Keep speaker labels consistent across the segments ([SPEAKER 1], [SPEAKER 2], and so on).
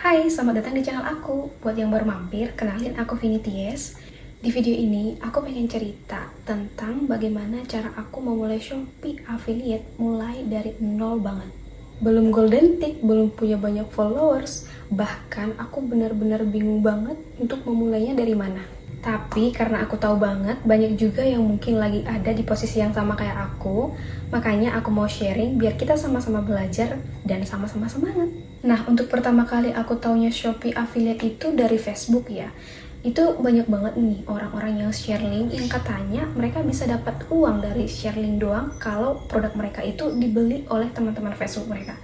[SPEAKER 1] Hai, selamat datang di channel aku. Buat yang baru mampir, kenalin aku Vini Ties. Di video ini, aku pengen cerita tentang bagaimana cara aku memulai Shopee affiliate mulai dari nol banget. Belum golden tick, belum punya banyak followers, bahkan aku benar-benar bingung banget untuk memulainya dari mana. Tapi karena aku tahu banget banyak juga yang mungkin lagi ada di posisi yang sama kayak aku, makanya aku mau sharing biar kita sama-sama belajar dan sama-sama semangat. Nah, untuk pertama kali aku taunya Shopee affiliate itu dari Facebook ya. Itu banyak banget nih orang-orang yang share link yang katanya mereka bisa dapat uang dari share link doang kalau produk mereka itu dibeli oleh teman-teman Facebook mereka.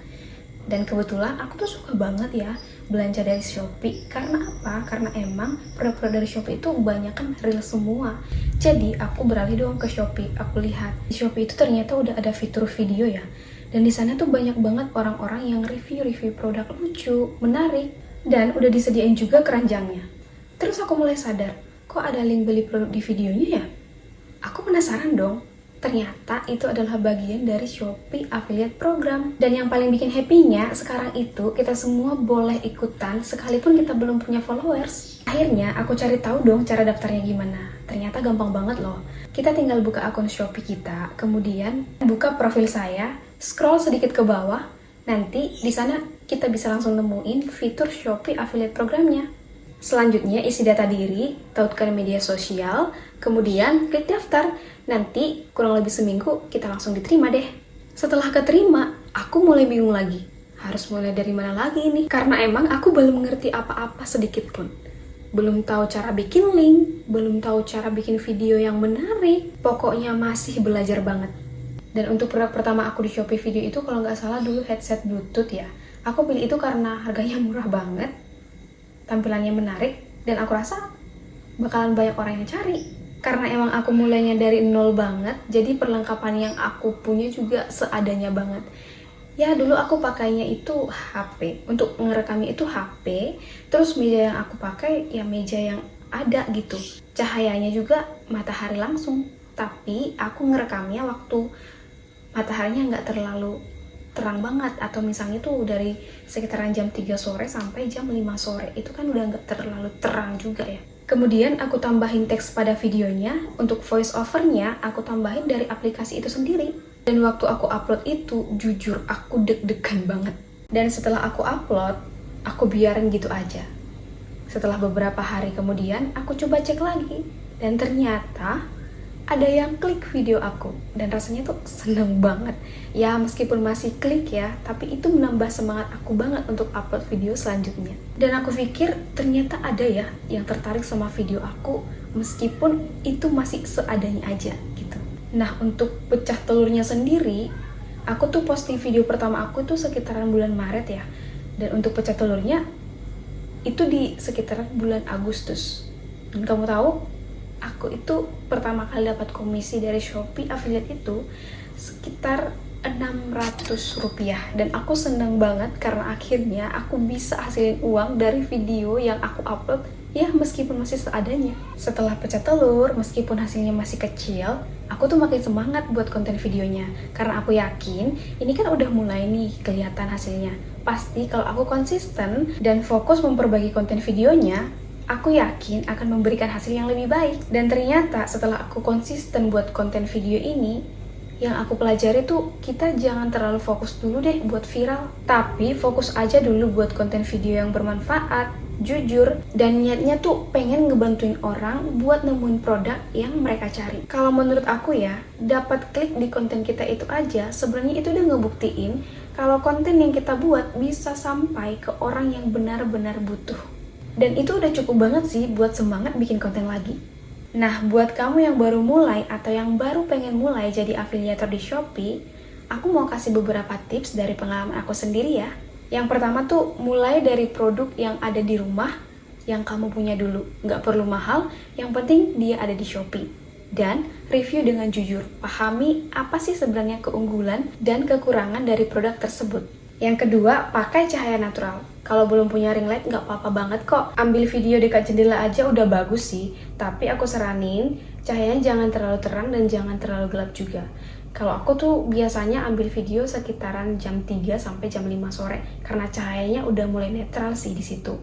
[SPEAKER 1] Dan kebetulan aku tuh suka banget ya belanja dari Shopee. Karena apa? Karena emang produk-produk dari Shopee itu banyak kan real semua. Jadi aku beralih dong ke Shopee. Aku lihat di Shopee itu ternyata udah ada fitur video ya. Dan di sana tuh banyak banget orang-orang yang review-review produk lucu, menarik, dan udah disediain juga keranjangnya. Terus aku mulai sadar, kok ada link beli produk di videonya ya? Aku penasaran dong. Ternyata itu adalah bagian dari Shopee Affiliate Program. Dan yang paling bikin happy-nya, sekarang itu kita semua boleh ikutan sekalipun kita belum punya followers. Akhirnya aku cari tahu dong cara daftarnya gimana. Ternyata gampang banget loh. Kita tinggal buka akun Shopee kita, kemudian buka profil saya, scroll sedikit ke bawah, nanti di sana kita bisa langsung nemuin fitur Shopee Affiliate Programnya. Selanjutnya isi data diri, tautkan media sosial, kemudian klik daftar. Nanti kurang lebih seminggu kita langsung diterima deh. Setelah keterima, aku mulai bingung lagi. Harus mulai dari mana lagi ini? Karena emang aku belum mengerti apa-apa sedikit pun. Belum tahu cara bikin link, belum tahu cara bikin video yang menarik. Pokoknya masih belajar banget. Dan untuk produk pertama aku di Shopee video itu kalau nggak salah dulu headset Bluetooth ya. Aku pilih itu karena harganya murah banget, tampilannya menarik, dan aku rasa bakalan banyak orang yang cari. Karena emang aku mulainya dari nol banget, jadi perlengkapan yang aku punya juga seadanya banget. Ya dulu aku pakainya itu HP, untuk ngerekamnya itu HP, terus meja yang aku pakai ya meja yang ada gitu. Cahayanya juga matahari langsung, tapi aku ngerekamnya waktu mataharinya nggak terlalu terang banget, atau misalnya tuh dari sekitaran jam 3 sore sampai jam 5 sore, itu kan udah nggak terlalu terang juga ya. Kemudian aku tambahin teks pada videonya, untuk voice overnya aku tambahin dari aplikasi itu sendiri. Dan waktu aku upload itu, jujur aku deg-degan banget. Dan setelah aku upload, aku biarin gitu aja. Setelah beberapa hari kemudian, aku coba cek lagi. Dan ternyata ada yang klik video aku, dan rasanya tuh seneng banget. Ya meskipun masih klik ya, tapi itu menambah semangat aku banget untuk upload video selanjutnya. Dan aku pikir ternyata ada ya yang tertarik sama video aku, meskipun itu masih seadanya aja gitu. Nah untuk pecah telurnya sendiri, aku tuh posting video pertama aku tuh sekitaran bulan Maret ya. Dan untuk pecah telurnya, itu di sekitaran bulan Agustus. Dan kamu tahu, aku itu pertama kali dapat komisi dari Shopee affiliate itu sekitar Rp600, dan aku seneng banget karena akhirnya aku bisa hasilin uang dari video yang aku upload ya meskipun masih seadanya. Setelah pecah telur, meskipun hasilnya masih kecil, aku tuh makin semangat buat konten videonya karena aku yakin ini kan udah mulai nih kelihatan hasilnya. Pasti kalau aku konsisten dan fokus memperbaiki konten videonya, aku yakin akan memberikan hasil yang lebih baik. Dan ternyata setelah aku konsisten buat konten video ini, yang aku pelajari tuh kita jangan terlalu fokus dulu deh buat viral, tapi fokus aja dulu buat konten video yang bermanfaat, jujur, dan niatnya tuh pengen ngebantuin orang buat nemuin produk yang mereka cari. Kalau menurut aku ya, dapat klik di konten kita itu aja sebenarnya itu udah ngebuktiin kalau konten yang kita buat bisa sampai ke orang yang benar-benar butuh. Dan itu udah cukup banget sih buat semangat bikin konten lagi. Nah, buat kamu yang baru mulai atau yang baru pengen mulai jadi afiliator di Shopee, aku mau kasih beberapa tips dari pengalaman aku sendiri ya. Yang pertama tuh, mulai dari produk yang ada di rumah, yang kamu punya dulu. Nggak perlu mahal, yang penting dia ada di Shopee. Dan review dengan jujur, pahami apa sih sebenarnya keunggulan dan kekurangan dari produk tersebut. Yang kedua, pakai cahaya natural. Kalau belum punya ring light nggak apa-apa banget kok. Ambil video dekat jendela aja udah bagus sih. Tapi aku saranin cahayanya jangan terlalu terang dan jangan terlalu gelap juga. Kalau aku tuh biasanya ambil video sekitaran jam 3 sampai jam 5 sore karena cahayanya udah mulai netral sih di situ.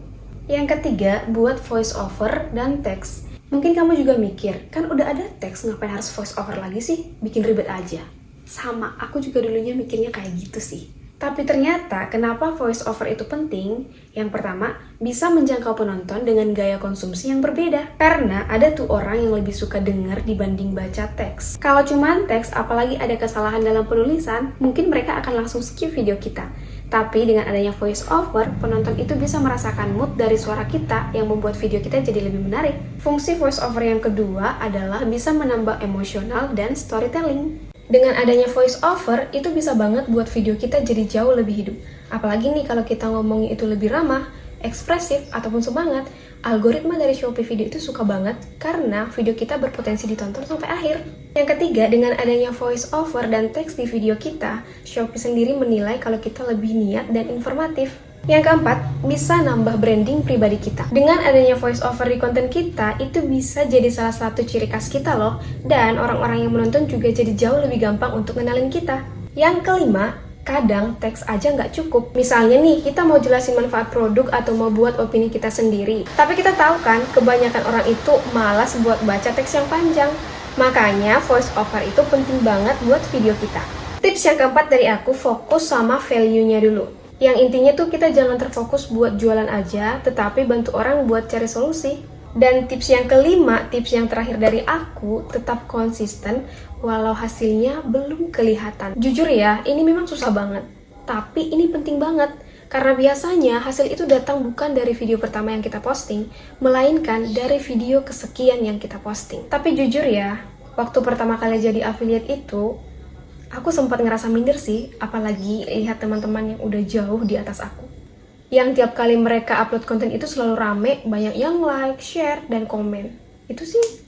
[SPEAKER 1] Yang ketiga, buat voice over dan teks. Mungkin kamu juga mikir, kan udah ada teks, ngapain harus voice over lagi sih? Bikin ribet aja. Sama, aku juga dulunya mikirnya kayak gitu sih. Tapi ternyata kenapa voice over itu penting? Yang pertama, bisa menjangkau penonton dengan gaya konsumsi yang berbeda. Karena ada tuh orang yang lebih suka dengar dibanding baca teks. Kalau cuman teks, apalagi ada kesalahan dalam penulisan, mungkin mereka akan langsung skip video kita. Tapi dengan adanya voice over, penonton itu bisa merasakan mood dari suara kita yang membuat video kita jadi lebih menarik. Fungsi voice over yang kedua adalah bisa menambah emosional dan storytelling. Dengan adanya voice over, itu bisa banget buat video kita jadi jauh lebih hidup. Apalagi nih kalau kita ngomongnya itu lebih ramah, ekspresif, ataupun semangat, algoritma dari Shopee Video itu suka banget karena video kita berpotensi ditonton sampai akhir. Yang ketiga, dengan adanya voice over dan teks di video kita, Shopee sendiri menilai kalau kita lebih niat dan informatif. Yang keempat, bisa nambah branding pribadi kita. Dengan adanya voice over di konten kita, itu bisa jadi salah satu ciri khas kita loh. Dan orang-orang yang menonton juga jadi jauh lebih gampang untuk ngenalin kita. Yang kelima, kadang teks aja nggak cukup. Misalnya nih, kita mau jelasin manfaat produk atau mau buat opini kita sendiri. Tapi kita tahu kan, kebanyakan orang itu malas buat baca teks yang panjang. Makanya voice over itu penting banget buat video kita. Tips yang keempat dari aku, fokus sama value-nya dulu. Yang intinya tuh kita jangan terfokus buat jualan aja, tetapi bantu orang buat cari solusi. Dan tips yang kelima, tips yang terakhir dari aku, tetap konsisten walau hasilnya belum kelihatan. Jujur ya, ini memang susah banget. Tapi ini penting banget, karena biasanya hasil itu datang bukan dari video pertama yang kita posting, melainkan dari video kesekian yang kita posting. Tapi jujur ya, waktu pertama kali jadi affiliate itu, aku sempat ngerasa minder sih, apalagi lihat teman-teman yang udah jauh di atas aku. Yang tiap kali mereka upload konten itu selalu rame, banyak yang like, share, dan komen. Itu sih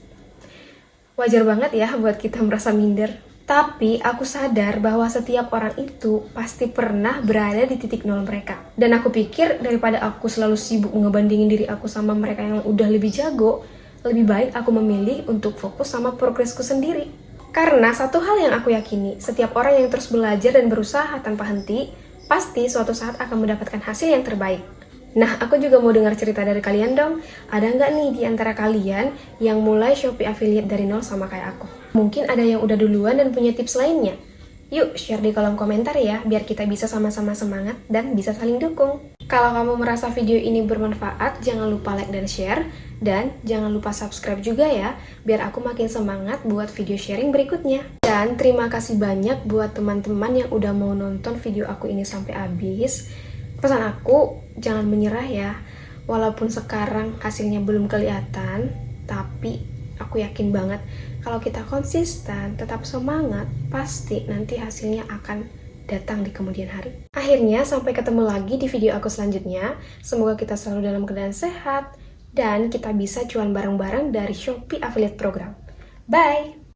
[SPEAKER 1] wajar banget ya buat kita merasa minder. Tapi aku sadar bahwa setiap orang itu pasti pernah berada di titik nol mereka. Dan aku pikir daripada aku selalu sibuk ngebandingin diri aku sama mereka yang udah lebih jago, lebih baik aku memilih untuk fokus sama progresku sendiri. Karena satu hal yang aku yakini, setiap orang yang terus belajar dan berusaha tanpa henti, pasti suatu saat akan mendapatkan hasil yang terbaik. Nah, aku juga mau dengar cerita dari kalian dong. Ada nggak nih di antara kalian yang mulai Shopee Affiliate dari nol sama kayak aku? Mungkin ada yang udah duluan dan punya tips lainnya. Yuk, share di kolom komentar ya, biar kita bisa sama-sama semangat dan bisa saling dukung. Kalau kamu merasa video ini bermanfaat, jangan lupa like dan share. Dan jangan lupa subscribe juga ya, biar aku makin semangat buat video sharing berikutnya. Dan terima kasih banyak buat teman-teman yang udah mau nonton video aku ini sampai habis. Pesan aku, jangan menyerah ya. Walaupun sekarang hasilnya belum kelihatan, tapi aku yakin banget kalau kita konsisten, tetap semangat, pasti nanti hasilnya akan datang di kemudian hari. Akhirnya, sampai ketemu lagi di video aku selanjutnya. Semoga kita selalu dalam keadaan sehat, dan kita bisa cuan bareng-bareng dari Shopee Affiliate Program. Bye!